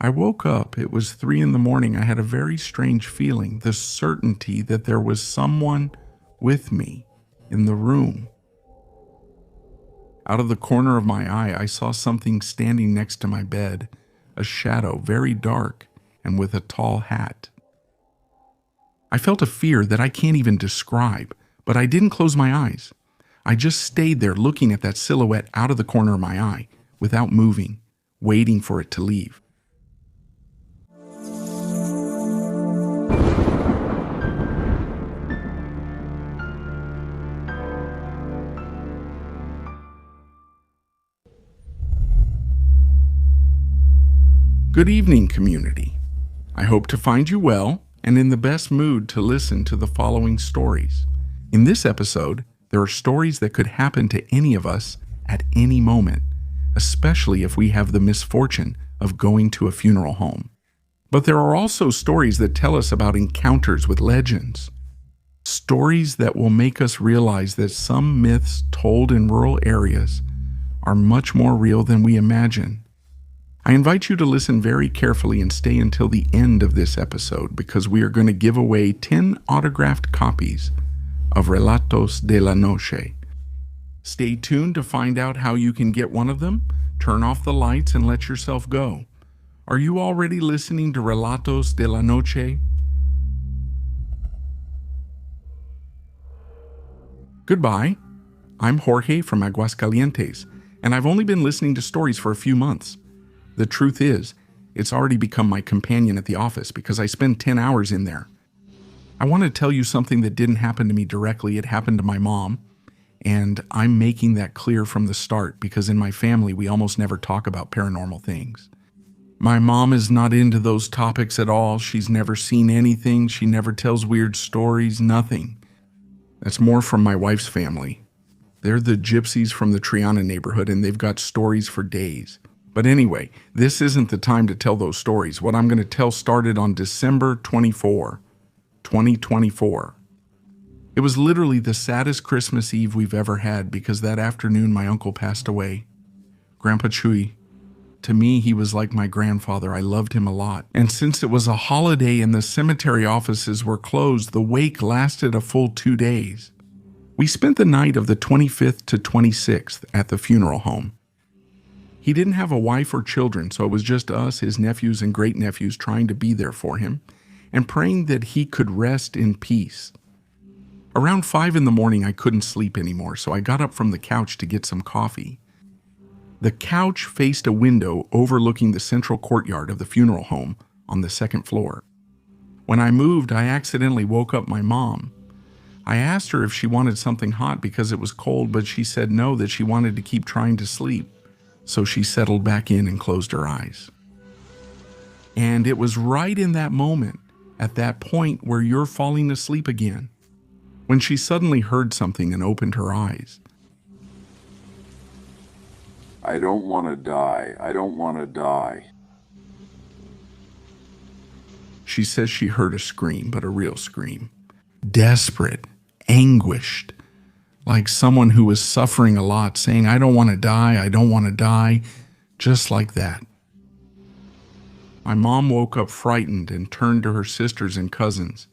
I woke up. It was 3 in the morning. I had a very strange feeling, the certainty that there was someone with me in the room. Out of the corner of my eye, I saw something standing next to my bed, a shadow, very dark, and with a tall hat. I felt a fear that I can't even describe, but I didn't close my eyes. I just stayed there looking at that silhouette out of the corner of my eye, without moving, waiting for it to leave. Good evening, community. I hope to find you well and in the best mood to listen to the following stories. In this episode, there are stories that could happen to any of us at any moment, especially if we have the misfortune of going to a funeral home. But there are also stories that tell us about encounters with legends. Stories that will make us realize that some myths told in rural areas are much more real than we imagine. I invite you to listen very carefully and stay until the end of this episode because we are going to give away 10 autographed copies of Relatos de la Noche. Stay tuned to find out how you can get one of them. Turn off the lights and let yourself go. Are you already listening to Relatos de la Noche? Goodbye. I'm Jorge from Aguascalientes, and I've only been listening to stories for a few months. The truth is, it's already become my companion at the office because I spend 10 hours in there. I want to tell you something that didn't happen to me directly. It happened to my mom, and I'm making that clear from the start because in my family, we almost never talk about paranormal things. My mom is not into those topics at all. She's never seen anything. She never tells weird stories, nothing. That's more from my wife's family. They're the gypsies from the Triana neighborhood, and they've got stories for days. But anyway, this isn't the time to tell those stories. What I'm going to tell started on December 24, 2024. It was literally the saddest Christmas Eve we've ever had because that afternoon my uncle passed away. Grandpa Chuy. To me, he was like my grandfather. I loved him a lot. And since it was a holiday and the cemetery offices were closed, the wake lasted a full 2 days. We spent the night of the 25th to 26th at the funeral home. He didn't have a wife or children, so it was just us, his nephews and great-nephews, trying to be there for him and praying that he could rest in peace. Around 5 in the morning, I couldn't sleep anymore, so I got up from the couch to get some coffee. The couch faced a window overlooking the central courtyard of the funeral home on the 2nd floor. When I moved, I accidentally woke up my mom. I asked her if she wanted something hot because it was cold, but she said no, that she wanted to keep trying to sleep. So she settled back in and closed her eyes. And it was right in that moment, at that point where you're falling asleep again, when she suddenly heard something and opened her eyes. I don't want to die. I don't want to die. She says she heard a scream, but a real scream. Desperate, anguished. Like someone who was suffering a lot, saying, I don't want to die, I don't want to die, just like that. My mom woke up frightened and turned to her sisters and cousins,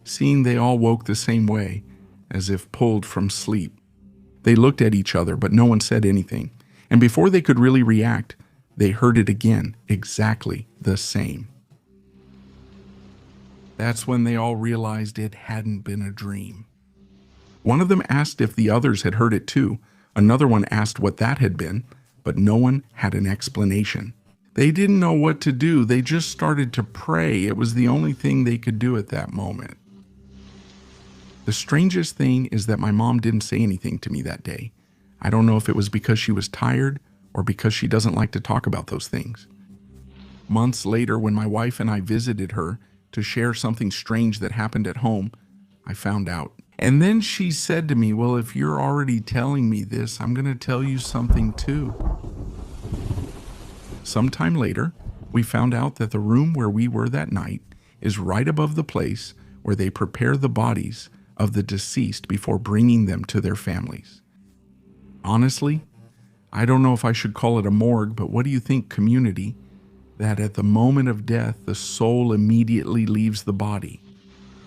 seeing they all woke the same way, as if pulled from sleep. They looked at each other, but no one said anything, and before they could really react, they heard it again, exactly the same. That's when they all realized it hadn't been a dream. One of them asked if the others had heard it too. Another one asked what that had been, but no one had an explanation. They didn't know what to do. They just started to pray. It was the only thing they could do at that moment. The strangest thing is that my mom didn't say anything to me that day. I don't know if it was because she was tired or because she doesn't like to talk about those things. Months later, when my wife and I visited her to share something strange that happened at home, I found out. And then she said to me, well, if you're already telling me this, I'm going to tell you something too. Sometime later, we found out that the room where we were that night is right above the place where they prepare the bodies of the deceased before bringing them to their families. Honestly, I don't know if I should call it a morgue, but what do you think, community? that at the moment of death, the soul immediately leaves the body.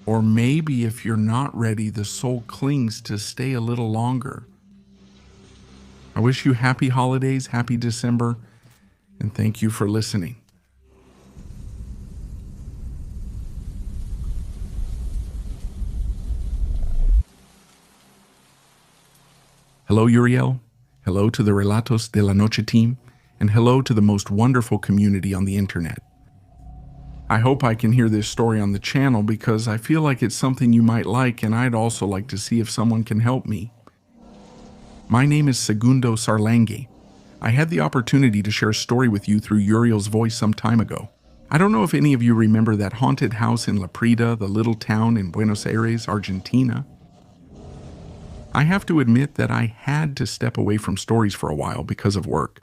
Or maybe if you're not ready, the soul clings to stay a little longer. I wish you happy holidays, happy December, and thank you for listening. Hello, Uriel. Hello to the Relatos de la Noche team, and hello to the most wonderful community on the internet. I hope I can hear this story on the channel because I feel like it's something you might like, and I'd also like to see if someone can help me. My name is Segundo Sarlangue. I had the opportunity to share a story with you through Uriel's voice some time ago. I don't know if any of you remember that haunted house in La Prida, the little town in Buenos Aires, Argentina. I have to admit that I had to step away from stories for a while because of work.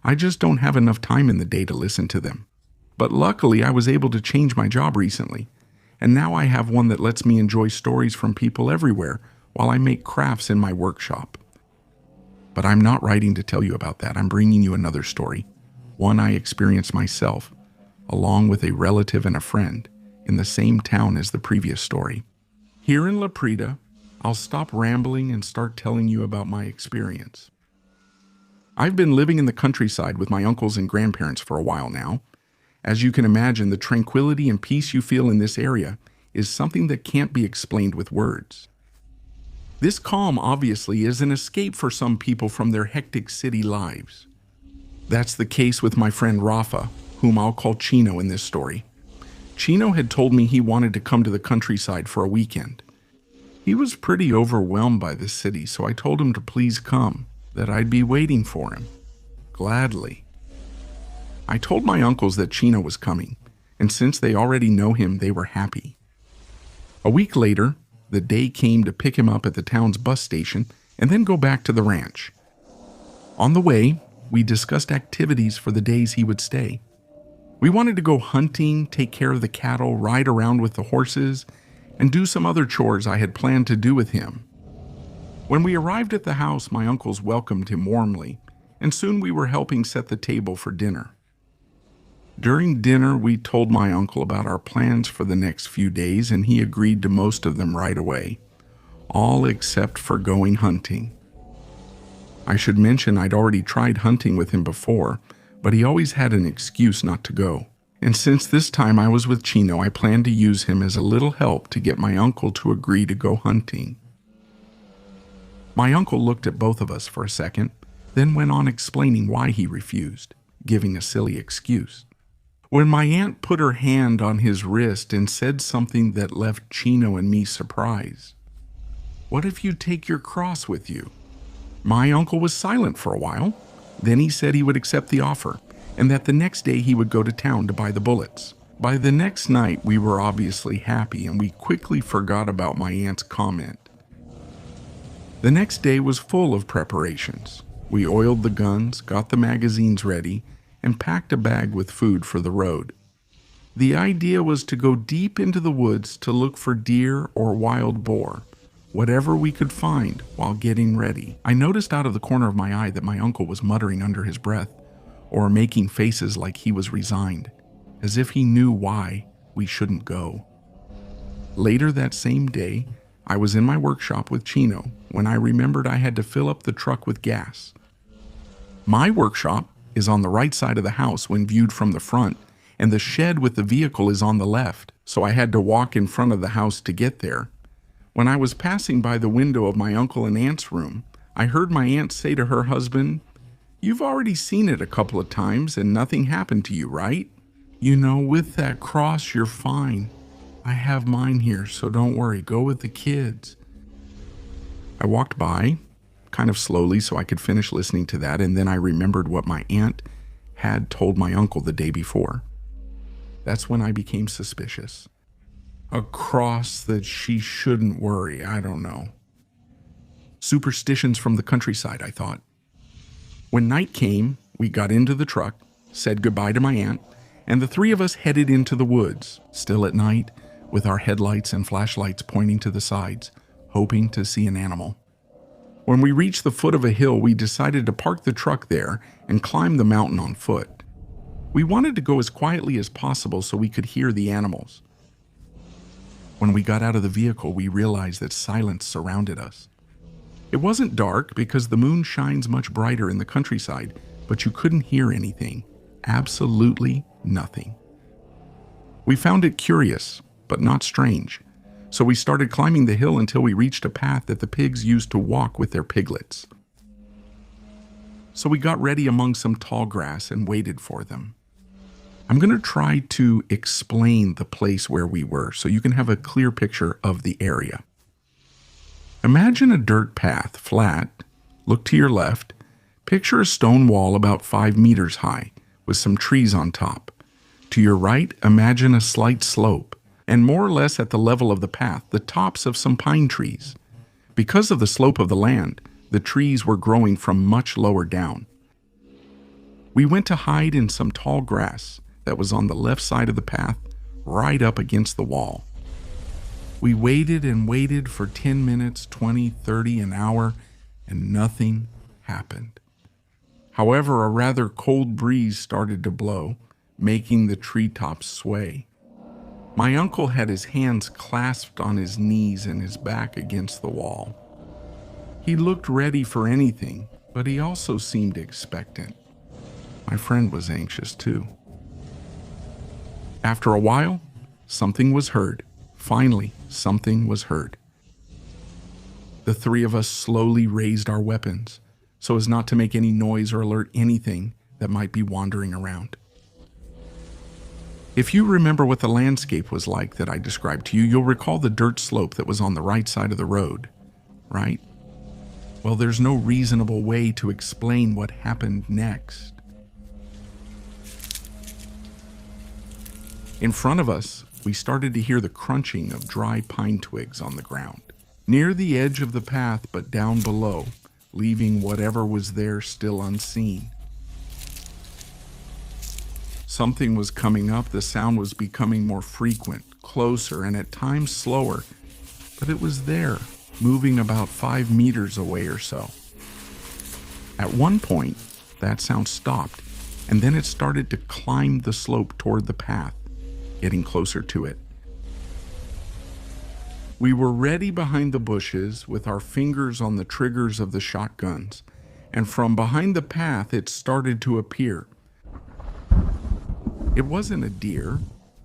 I just don't have enough time in the day to listen to them. But luckily, I was able to change my job recently, and now I have one that lets me enjoy stories from people everywhere while I make crafts in my workshop. But I'm not writing to tell you about that. I'm bringing you another story, one I experienced myself, along with a relative and a friend, in the same town as the previous story. Here in La Prida, I'll stop rambling and start telling you about my experience. I've been living in the countryside with my uncles and grandparents for a while now. As you can imagine, the tranquility and peace you feel in this area is something that can't be explained with words. This calm obviously is an escape for some people from their hectic city lives. That's the case with my friend Rafa, whom I'll call Chino in this story. Chino had told me he wanted to come to the countryside for a weekend. He was pretty overwhelmed by the city, so I told him to please come, that I'd be waiting for him. Gladly. I told my uncles that Chino was coming, and since they already know him, they were happy. A week later, the day came to pick him up at the town's bus station and then go back to the ranch. On the way, we discussed activities for the days he would stay. We wanted to go hunting, take care of the cattle, ride around with the horses, and do some other chores I had planned to do with him. When we arrived at the house, my uncles welcomed him warmly, and soon we were helping set the table for dinner. During dinner, we told my uncle about our plans for the next few days, and he agreed to most of them right away, all except for going hunting. I should mention I'd already tried hunting with him before, but he always had an excuse not to go. And since this time I was with Chino, I planned to use him as a little help to get my uncle to agree to go hunting. My uncle looked at both of us for a second, then went on explaining why he refused, giving a silly excuse. When my aunt put her hand on his wrist and said something that left Chino and me surprised. "What if you take your cross with you?" My uncle was silent for a while. Then he said he would accept the offer, and that the next day he would go to town to buy the bullets. By the next night, we were obviously happy, and we quickly forgot about my aunt's comment. The next day was full of preparations. We oiled the guns, got the magazines ready, and packed a bag with food for the road. The idea was to go deep into the woods to look for deer or wild boar, whatever we could find while getting ready. I noticed out of the corner of my eye that my uncle was muttering under his breath, or making faces like he was resigned, as if he knew why we shouldn't go. Later that same day, I was in my workshop with Chino when I remembered I had to fill up the truck with gas. My workshop is on the right side of the house when viewed from the front, and the shed with the vehicle is on the left, so I had to walk in front of the house to get there. When I was passing by the window of my uncle and aunt's room, I heard my aunt say to her husband, "You've already seen it a couple of times and nothing happened to you, right? You know, with that cross, you're fine. I have mine here, so don't worry. Go with the kids." I walked by, kind of slowly so I could finish listening to that, and then I remembered what my aunt had told my uncle the day before. That's when I became suspicious. A cross that she shouldn't worry, I don't know. Superstitions from the countryside, I thought. When night came, we got into the truck, said goodbye to my aunt, and the three of us headed into the woods, still at night, with our headlights and flashlights pointing to the sides, hoping to see an animal. When we reached the foot of a hill, we decided to park the truck there and climb the mountain on foot. We wanted to go as quietly as possible so we could hear the animals. When we got out of the vehicle, we realized that silence surrounded us. It wasn't dark because the moon shines much brighter in the countryside, but you couldn't hear anything. Absolutely nothing. We found it curious, but not strange. So we started climbing the hill until we reached a path that the pigs used to walk with their piglets. So we got ready among some tall grass and waited for them. I'm going to try to explain the place where we were so you can have a clear picture of the area. Imagine a dirt path, flat. Look to your left. Picture a stone wall about 5 meters high with some trees on top. To your right, imagine a slight slope, and more or less at the level of the path, the tops of some pine trees. Because of the slope of the land, the trees were growing from much lower down. We went to hide in some tall grass that was on the left side of the path, right up against the wall. We waited and waited for 10 minutes, 20, 30, an hour, and nothing happened. However, a rather cold breeze started to blow, making the treetops sway. My uncle had his hands clasped on his knees and his back against the wall. He looked ready for anything, but he also seemed expectant. My friend was anxious too. After a while, something was heard. Finally, something was heard. The three of us slowly raised our weapons so as not to make any noise or alert anything that might be wandering around. If you remember what the landscape was like that I described to you, you'll recall the dirt slope that was on the right side of the road, right? Well, there's no reasonable way to explain what happened next. In front of us, we started to hear the crunching of dry pine twigs on the ground, near the edge of the path but down below, leaving whatever was there still unseen. Something was coming up. The sound was becoming more frequent, closer, and at times slower, but it was there, moving about 5 meters away or so. At one point, that sound stopped, and then it started to climb the slope toward the path, getting closer to it. We were ready behind the bushes with our fingers on the triggers of the shotguns, and from behind the path it started to appear. It wasn't a deer,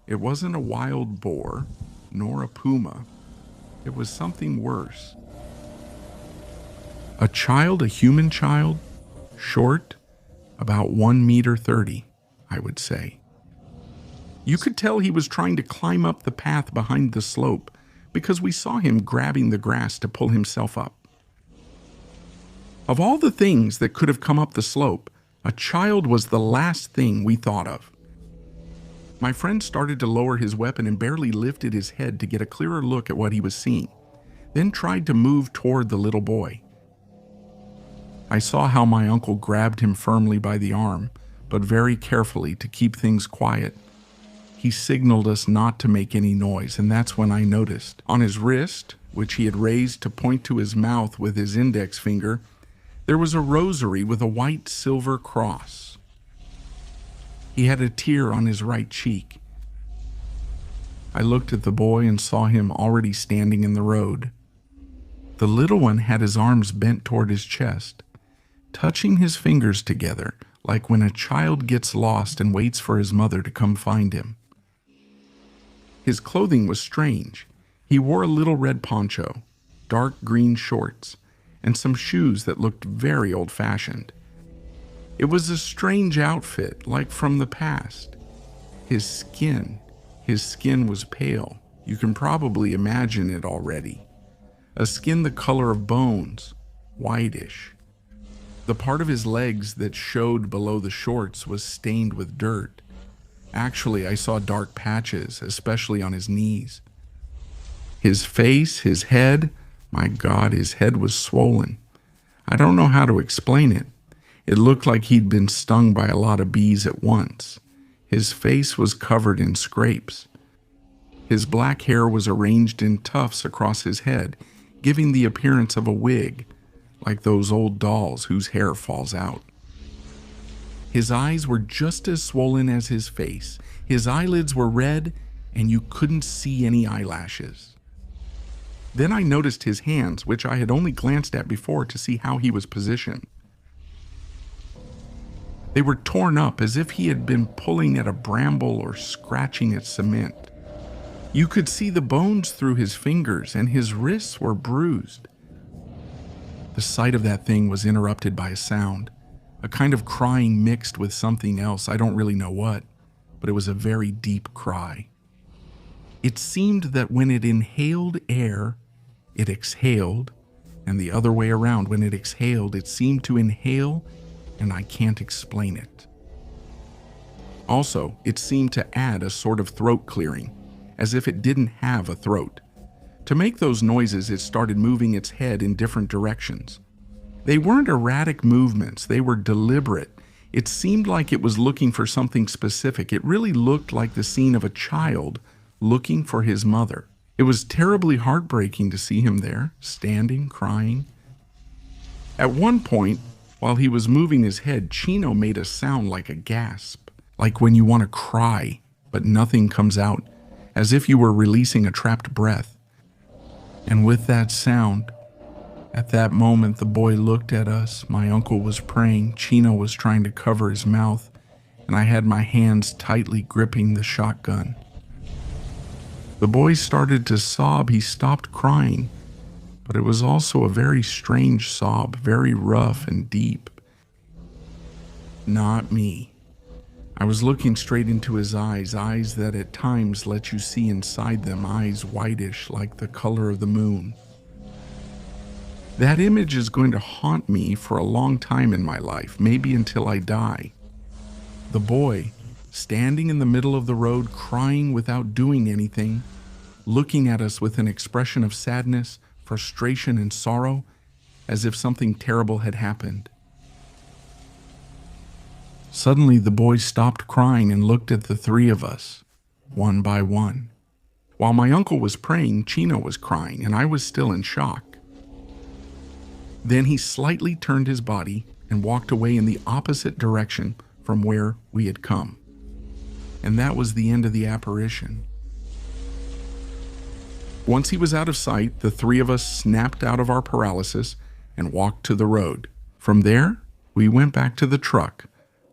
it wasn't a wild boar, nor a puma. It was something worse. A child, a human child, short, about 1.30 meters, I would say. You could tell he was trying to climb up the path behind the slope because we saw him grabbing the grass to pull himself up. Of all the things that could have come up the slope, a child was the last thing we thought of. My friend started to lower his weapon and barely lifted his head to get a clearer look at what he was seeing, then tried to move toward the little boy. I saw how my uncle grabbed him firmly by the arm, but very carefully to keep things quiet. He signaled us not to make any noise, and that's when I noticed. On his wrist, which he had raised to point to his mouth with his index finger, there was a rosary with a white silver cross. He had a tear on his right cheek. I looked at the boy and saw him already standing in the road. The little one had his arms bent toward his chest, touching his fingers together like when a child gets lost and waits for his mother to come find him. His clothing was strange. He wore a little red poncho, dark green shorts, and some shoes that looked very old-fashioned. It was a strange outfit, like from the past. His skin was pale. You can probably imagine it already. A skin the color of bones, whitish. The part of his legs that showed below the shorts was stained with dirt. Actually, I saw dark patches, especially on his knees. His face, his head, my God, his head was swollen. I don't know how to explain it. It looked like he'd been stung by a lot of bees at once. His face was covered in scrapes. His black hair was arranged in tufts across his head, giving the appearance of a wig, like those old dolls whose hair falls out. His eyes were just as swollen as his face. His eyelids were red, and you couldn't see any eyelashes. Then I noticed his hands, which I had only glanced at before to see how he was positioned. They were torn up as if he had been pulling at a bramble or scratching at cement. You could see the bones through his fingers, and his wrists were bruised. The sight of that thing was interrupted by a sound, a kind of crying mixed with something else. I don't really know what, but it was a very deep cry. It seemed that when it inhaled air, it exhaled, and the other way around. When it exhaled, it seemed to inhale, and I can't explain it. Also, it seemed to add a sort of throat clearing, as if it didn't have a throat. To make those noises, it started moving its head in different directions. They weren't erratic movements, they were deliberate. It seemed like it was looking for something specific. It really looked like the scene of a child looking for his mother. It was terribly heartbreaking to see him there, standing, crying. At one point, while he was moving his head, Chino made a sound like a gasp, like when you want to cry, but nothing comes out, as if you were releasing a trapped breath. And with that sound, at that moment, the boy looked at us. My uncle was praying. Chino was trying to cover his mouth, and I had my hands tightly gripping the shotgun. The boy started to sob. He stopped crying, but it was also a very strange sob, very rough and deep. Not me. I was looking straight into his eyes that at times let you see inside them, eyes whitish like the color of the moon. That image is going to haunt me for a long time in my life, maybe until I die. The boy, standing in the middle of the road, crying without doing anything, looking at us with an expression of sadness, frustration, and sorrow, as if something terrible had happened. Suddenly, the boy stopped crying and looked at the three of us, one by one. While my uncle was praying, Chino was crying, and I was still in shock. Then he slightly turned his body and walked away in the opposite direction from where we had come. And that was the end of the apparition. Once he was out of sight, the three of us snapped out of our paralysis and walked to the road. From there, we went back to the truck,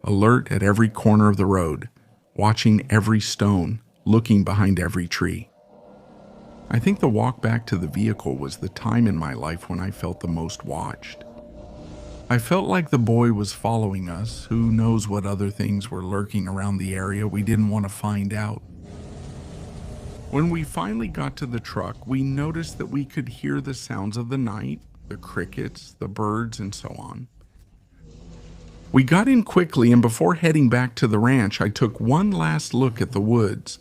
alert at every corner of the road, watching every stone, looking behind every tree. I think the walk back to the vehicle was the time in my life when I felt the most watched. I felt like the boy was following us. Who knows what other things were lurking around the area we didn't want to find out. When we finally got to the truck, we noticed that we could hear the sounds of the night, the crickets, the birds, and so on. We got in quickly, and before heading back to the ranch, I took one last look at the woods.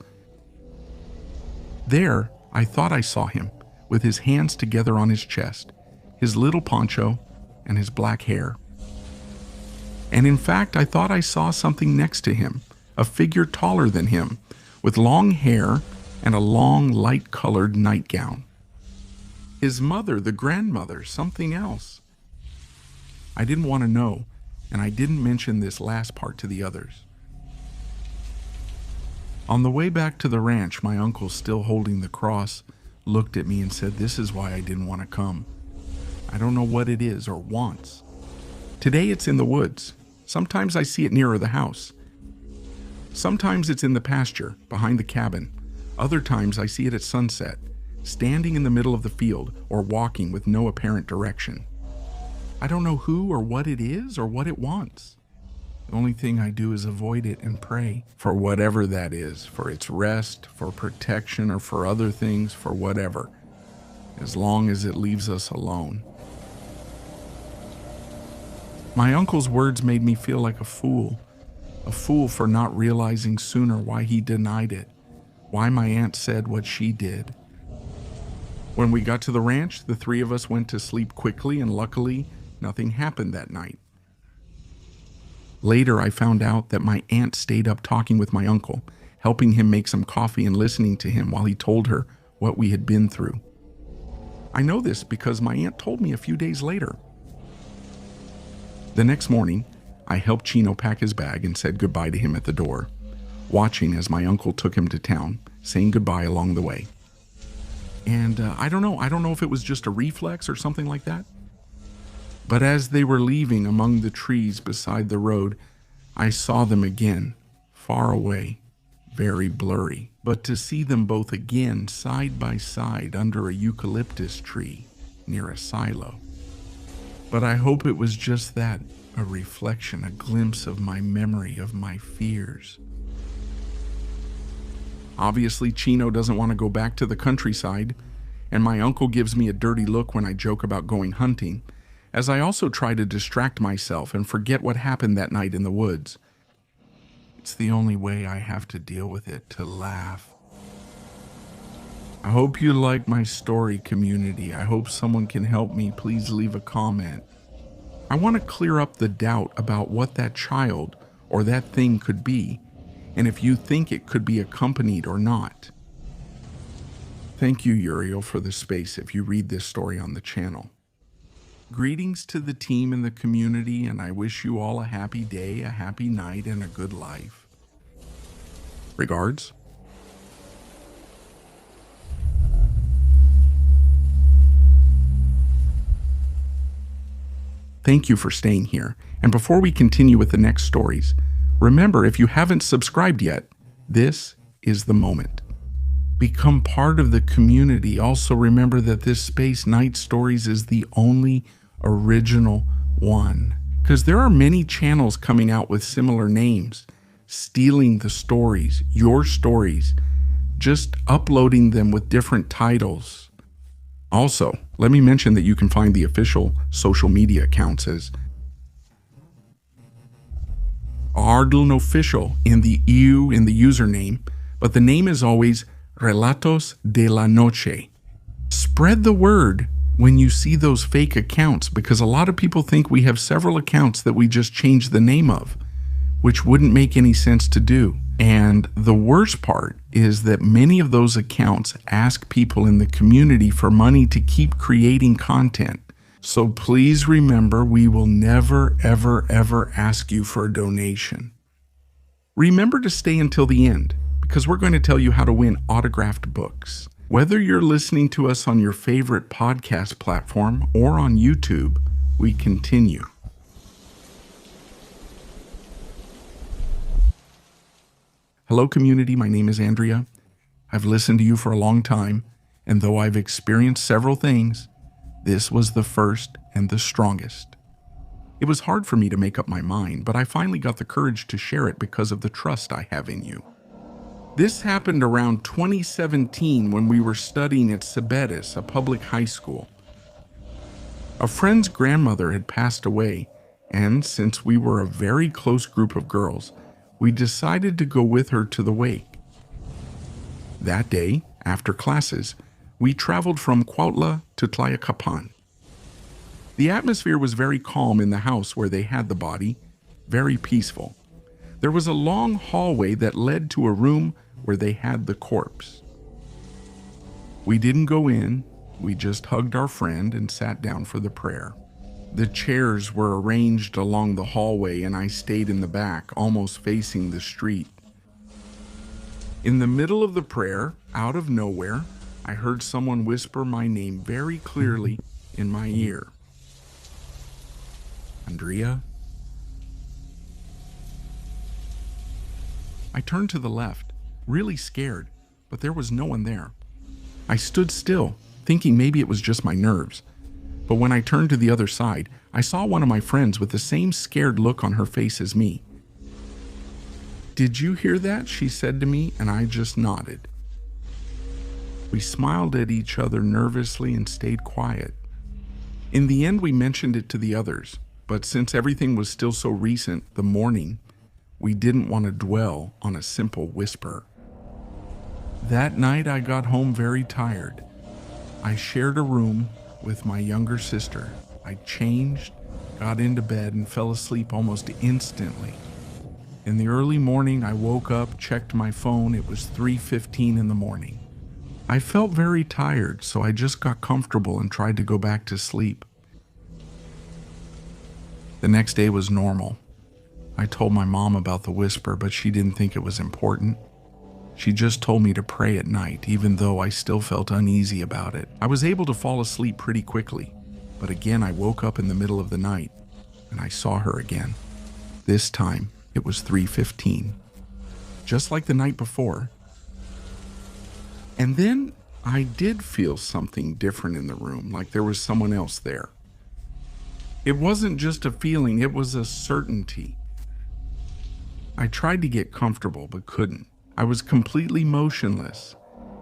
There, I thought I saw him, with his hands together on his chest, his little poncho, and his black hair. And in fact, I thought I saw something next to him, a figure taller than him, with long hair and a long, light-colored nightgown. His mother, the grandmother, something else. I didn't want to know, and I didn't mention this last part to the others. On the way back to the ranch, my uncle, still holding the cross, looked at me and said, "This is why I didn't want to come. I don't know what it is or wants. Today it's in the woods. Sometimes I see it nearer the house. Sometimes it's in the pasture, behind the cabin. Other times I see it at sunset, standing in the middle of the field or walking with no apparent direction. I don't know who or what it is or what it wants. The only thing I do is avoid it and pray for whatever that is, for its rest, for protection, or for other things, for whatever, as long as it leaves us alone." My uncle's words made me feel like a fool for not realizing sooner why he denied it, why my aunt said what she did. When we got to the ranch, the three of us went to sleep quickly, and luckily, nothing happened that night. Later, I found out that my aunt stayed up talking with my uncle, helping him make some coffee and listening to him while he told her what we had been through. I know this because my aunt told me a few days later. The next morning, I helped Chino pack his bag and said goodbye to him at the door, watching as my uncle took him to town, saying goodbye along the way. And I don't know if it was just a reflex or something like that. But as they were leaving among the trees beside the road, I saw them again, far away, very blurry. But to see them both again, side by side, under a eucalyptus tree near a silo. But I hope it was just that, a reflection, a glimpse of my memory, of my fears. Obviously, Chino doesn't want to go back to the countryside, and my uncle gives me a dirty look when I joke about going hunting, as I also try to distract myself and forget what happened that night in the woods. It's the only way I have to deal with it, to laugh. I hope you like my story, community. I hope someone can help me. Please leave a comment. I want to clear up the doubt about what that child or that thing could be, and if you think it could be accompanied or not. Thank you, Uriel, for the space if you read this story on the channel. Greetings to the team and the community, and I wish you all a happy day, a happy night, and a good life. Regards. Thank you for staying here, and before we continue with the next stories, remember, if you haven't subscribed yet, this is the moment. Become part of the community. Also remember that this space, Night Stories, is the only original one. Because there are many channels coming out with similar names, stealing the stories, your stories, just uploading them with different titles. Also, let me mention that you can find the official social media accounts as Ardlin Official in the username, but the name is always Relatos de la Noche. Spread the word when you see those fake accounts, because a lot of people think we have several accounts that we just changed the name of, which wouldn't make any sense to do. And the worst part is that many of those accounts ask people in the community for money to keep creating content. So please remember, we will never, ever, ever ask you for a donation. Remember to stay until the end, because we're going to tell you how to win autographed books. Whether you're listening to us on your favorite podcast platform or on YouTube, we continue. Hello, community. My name is Andrea. I've listened to you for a long time, and though I've experienced several things, this was the first and the strongest. It was hard for me to make up my mind, but I finally got the courage to share it because of the trust I have in you. This happened around 2017 when we were studying at Cebetis, a public high school. A friend's grandmother had passed away, and since we were a very close group of girls, we decided to go with her to the wake. That day, after classes, we traveled from Cuautla to Tlayacapan. The atmosphere was very calm in the house where they had the body, very peaceful. There was a long hallway that led to a room where they had the corpse. We didn't go in, we just hugged our friend and sat down for the prayer. The chairs were arranged along the hallway and I stayed in the back, almost facing the street. In the middle of the prayer, out of nowhere, I heard someone whisper my name very clearly in my ear. Andrea? I turned to the left, really scared, but there was no one there. I stood still, thinking maybe it was just my nerves. But when I turned to the other side, I saw one of my friends with the same scared look on her face as me. "Did you hear that?" she said to me, and I just nodded. We smiled at each other nervously and stayed quiet. In the end, we mentioned it to the others, but since everything was still so recent, the morning, we didn't want to dwell on a simple whisper. That night, I got home very tired. I shared a room with my younger sister. I changed, got into bed, and fell asleep almost instantly. In the early morning, I woke up, checked my phone. It was 3:15 in the morning. I felt very tired, so I just got comfortable and tried to go back to sleep. The next day was normal. I told my mom about the whisper, but she didn't think it was important. She just told me to pray at night, even though I still felt uneasy about it. I was able to fall asleep pretty quickly, but again I woke up in the middle of the night, and I saw her again. This time, it was 3:15, just like the night before. And then I did feel something different in the room, like there was someone else there. It wasn't just a feeling, it was a certainty. I tried to get comfortable, but couldn't. I was completely motionless,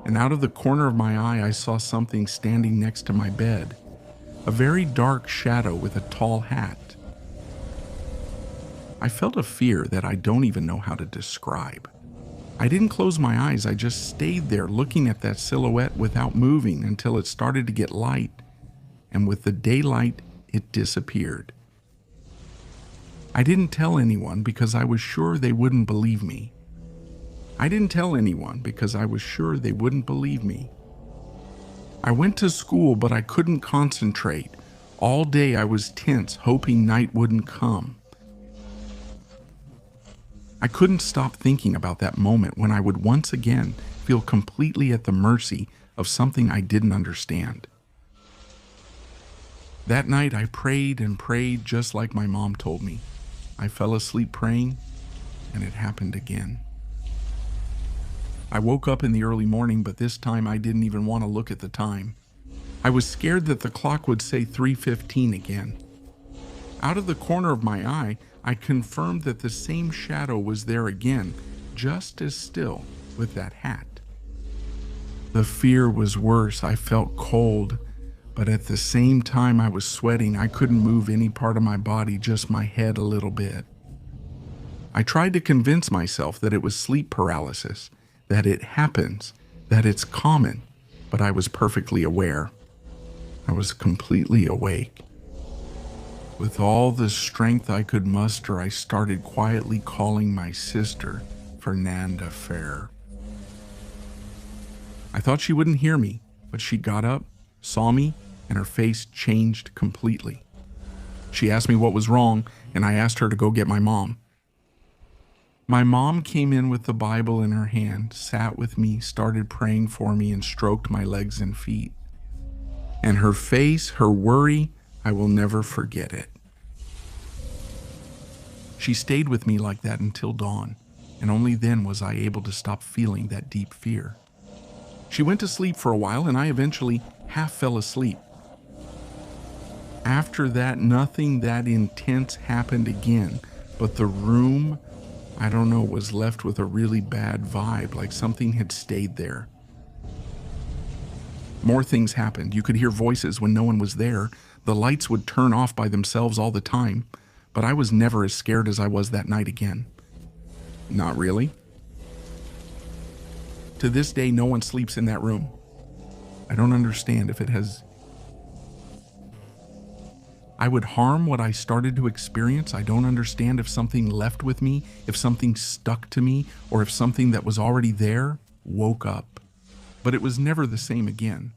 and out of the corner of my eye, I saw something standing next to my bed, a very dark shadow with a tall hat. I felt a fear that I don't even know how to describe. I didn't close my eyes, I just stayed there looking at that silhouette without moving until it started to get light, and with the daylight, it disappeared. I didn't tell anyone because I was sure they wouldn't believe me. I went to school, but I couldn't concentrate. All day I was tense, hoping night wouldn't come. I couldn't stop thinking about that moment when I would once again feel completely at the mercy of something I didn't understand. That night I prayed and prayed just like my mom told me. I fell asleep praying, and it happened again. I woke up in the early morning, but this time I didn't even want to look at the time. I was scared that the clock would say 3:15 again. Out of the corner of my eye, I confirmed that the same shadow was there again, just as still, with that hat. The fear was worse. I felt cold, but at the same time I was sweating. I couldn't move any part of my body, just my head a little bit. I tried to convince myself that it was sleep paralysis, that it happens, that it's common, but I was perfectly aware. I was completely awake. With all the strength I could muster, I started quietly calling my sister, Fernanda Fair. I thought she wouldn't hear me, but she got up, saw me, and her face changed completely. She asked me what was wrong, and I asked her to go get my mom. My mom came in with the Bible in her hand, sat with me, started praying for me, and stroked my legs and feet. And her face, her worry, I will never forget it. She stayed with me like that until dawn, and only then was I able to stop feeling that deep fear. She went to sleep for a while, and I eventually half fell asleep. After that, nothing that intense happened again, but the room, I don't know, was left with a really bad vibe, like something had stayed there. More things happened. You could hear voices when no one was there. The lights would turn off by themselves all the time, but I was never as scared as I was that night again. Not really. To this day, no one sleeps in that room. I don't understand if it has... I would harm what I started to experience. I don't understand if something left with me, if something stuck to me, or if something that was already there woke up. But it was never the same again.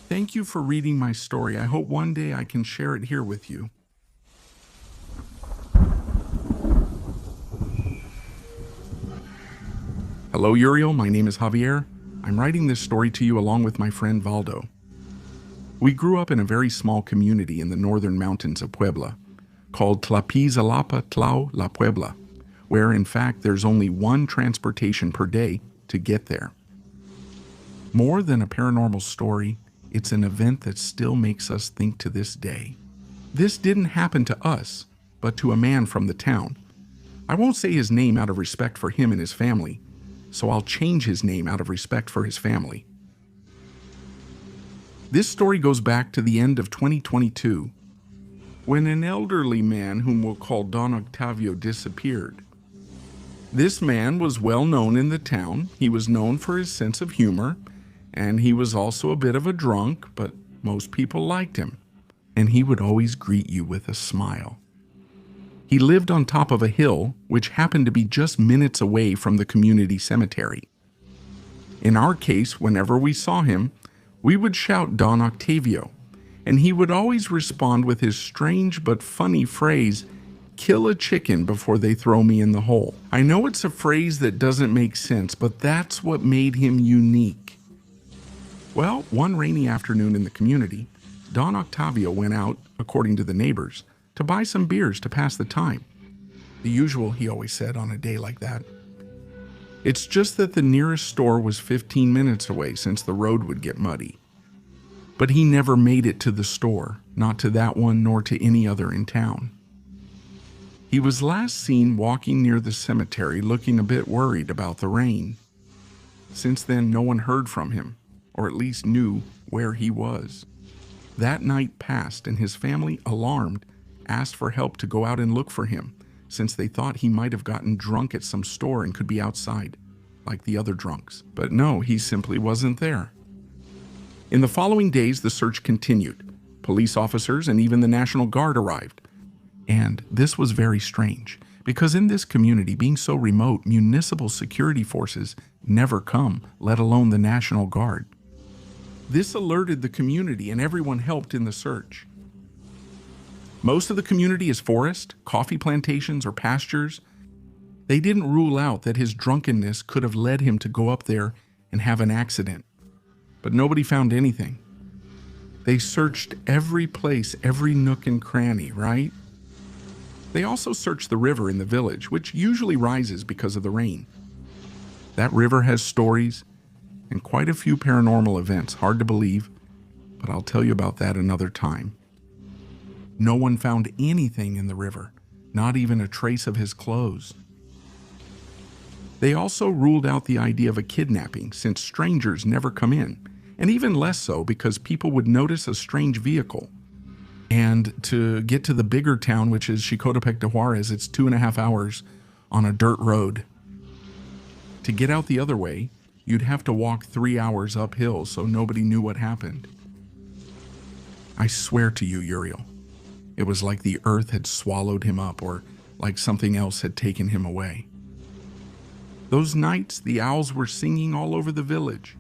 Thank you for reading my story. I hope one day I can share it here with you. Hello, Uriel. My name is Javier. I'm writing this story to you along with my friend Valdo. We grew up in a very small community in the northern mountains of Puebla, called Tlapizalapa Tlau La Puebla, where in fact there's only one transportation per day to get there. More than a paranormal story, it's an event that still makes us think to this day. This didn't happen to us, but to a man from the town. I won't say his name out of respect for him and his family, so I'll change his name out of respect for his family. This story goes back to the end of 2022, when an elderly man whom we'll call Don Octavio disappeared. This man was well known in the town. He was known for his sense of humor, and he was also a bit of a drunk, but most people liked him, and he would always greet you with a smile. He lived on top of a hill, which happened to be just minutes away from the community cemetery. In our case, whenever we saw him, we would shout Don Octavio, and he would always respond with his strange but funny phrase, kill a chicken before they throw me in the hole. I know it's a phrase that doesn't make sense, but that's what made him unique. Well, one rainy afternoon in the community, Don Octavio went out, according to the neighbors, to buy some beers to pass the time. The usual, he always said, on a day like that. It's just that the nearest store was 15 minutes away since the road would get muddy. But he never made it to the store, not to that one nor to any other in town. He was last seen walking near the cemetery looking a bit worried about the rain. Since then, no one heard from him, or at least knew where he was. That night passed, and his family, alarmed, asked for help to go out and look for him, since they thought he might have gotten drunk at some store and could be outside, like the other drunks. But no, he simply wasn't there. In the following days, the search continued. Police officers and even the National Guard arrived. And this was very strange, because in this community, being so remote, municipal security forces never come, let alone the National Guard. This alerted the community, and everyone helped in the search. Most of the community is forest, coffee plantations, or pastures. They didn't rule out that his drunkenness could have led him to go up there and have an accident. But nobody found anything. They searched every place, every nook and cranny, right? They also searched the river in the village, which usually rises because of the rain. That river has stories and quite a few paranormal events. Hard to believe, but I'll tell you about that another time. No one found anything in the river, not even a trace of his clothes. They also ruled out the idea of a kidnapping, since strangers never come in, and even less so because people would notice a strange vehicle. And to get to the bigger town, which is Xicotepec de Juarez, it's 2.5 hours on a dirt road. To get out the other way, you'd have to walk 3 hours uphill, so nobody knew what happened. I swear to you, Uriel, it was like the earth had swallowed him up, or like something else had taken him away. Those nights, the owls were singing all over the village.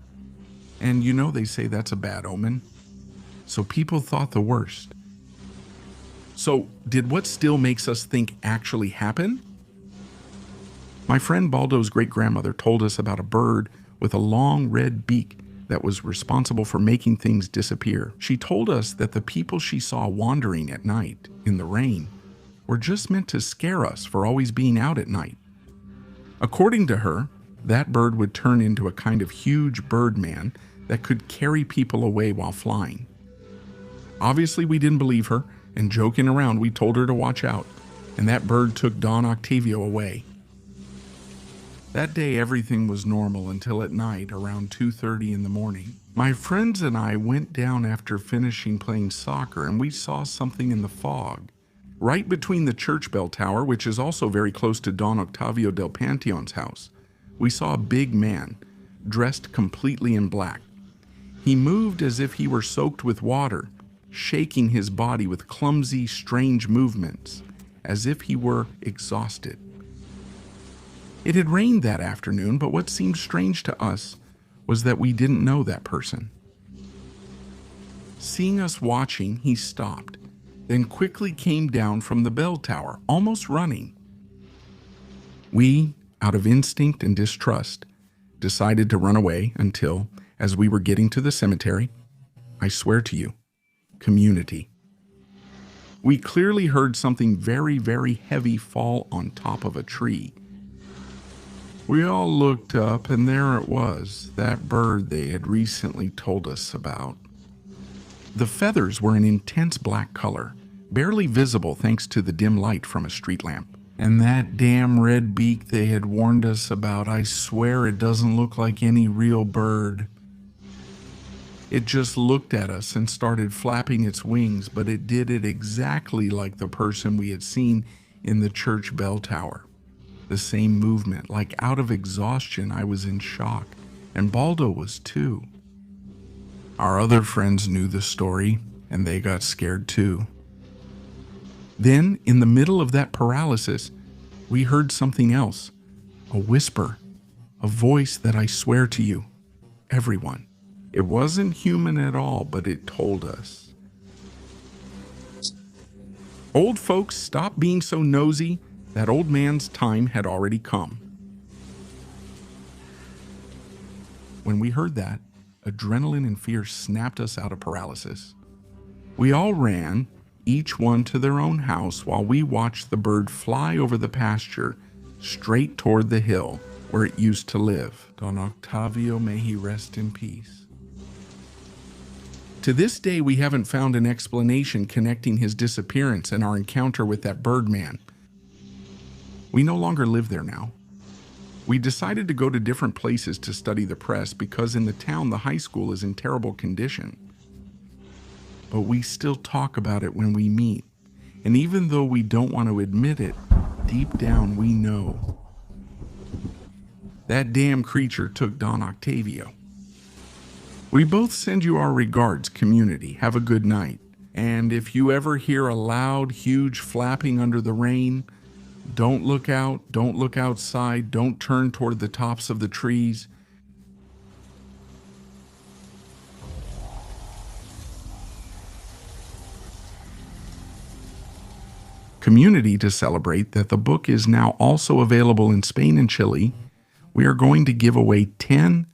And you know they say that's a bad omen. So people thought the worst. So did what still makes us think actually happen? My friend Baldo's great-grandmother told us about a bird with a long red beak that was responsible for making things disappear. She told us that the people she saw wandering at night in the rain were just meant to scare us for always being out at night. According to her, that bird would turn into a kind of huge birdman that could carry people away while flying. Obviously, we didn't believe her, and joking around, we told her to watch out, and that bird took Don Octavio away. That day, everything was normal until at night, around 2:30 in the morning. My friends and I went down after finishing playing soccer, and we saw something in the fog. Right between the church bell tower, which is also very close to Don Octavio del Panteon's house, we saw a big man, dressed completely in black. He moved as if he were soaked with water, shaking his body with clumsy, strange movements, as if he were exhausted. It had rained that afternoon, but what seemed strange to us was that we didn't know that person. Seeing us watching, he stopped, then quickly came down from the bell tower, almost running. We, out of instinct and distrust, decided to run away until, as we were getting to the cemetery, I swear to you, community. We clearly heard something very, very heavy fall on top of a tree. We all looked up, and there it was, that bird they had recently told us about. The feathers were an intense black color, barely visible thanks to the dim light from a street lamp. And that damn red beak they had warned us about, I swear it doesn't look like any real bird. It just looked at us and started flapping its wings, but it did it exactly like the person we had seen in the church bell tower. The same movement, like out of exhaustion. I was in shock, and Baldo was too. Our other friends knew the story, and they got scared too. Then, in the middle of that paralysis, we heard something else, a whisper, a voice that I swear to you, everyone, it wasn't human at all, but it told us. Old folks, stop being so nosy. That old man's time had already come. When we heard that, adrenaline and fear snapped us out of paralysis. We all ran, each one to their own house, while we watched the bird fly over the pasture straight toward the hill where it used to live. Don Octavio, may he rest in peace. To this day, we haven't found an explanation connecting his disappearance and our encounter with that Birdman. We no longer live there now. We decided to go to different places to study the press because in the town the high school is in terrible condition. But we still talk about it when we meet, and even though we don't want to admit it, deep down we know. That damn creature took Don Octavio. We both send you our regards, community. Have a good night. And if you ever hear a loud, huge flapping under the rain, don't look out, don't look outside, don't turn toward the tops of the trees. Community, to celebrate that the book is now also available in Spain and Chile, we are going to give away 10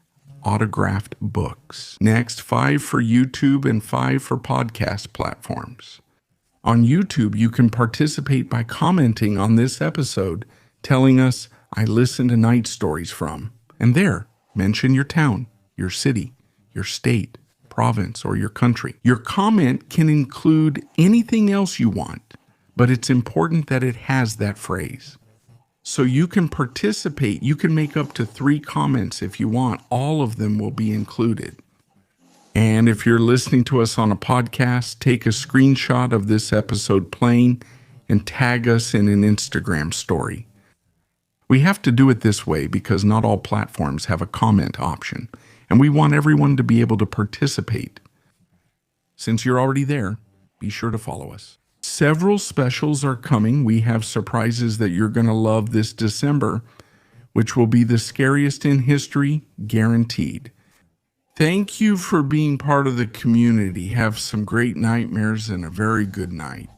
autographed books. Next, 5 for YouTube and 5 for podcast platforms. On YouTube, you can participate by commenting on this episode, telling us, I listen to Night Stories from. And there, mention your town, your city, your state, province, or your country. Your comment can include anything else you want, but it's important that it has that phrase. So you can participate. You can make up to 3 comments if you want. All of them will be included. And if you're listening to us on a podcast, take a screenshot of this episode playing and tag us in an Instagram story. We have to do it this way because not all platforms have a comment option, and we want everyone to be able to participate. Since you're already there, be sure to follow us. Several specials are coming. We have surprises that you're going to love this December, which will be the scariest in history, guaranteed. Thank you for being part of the community. Have some great nightmares and a very good night.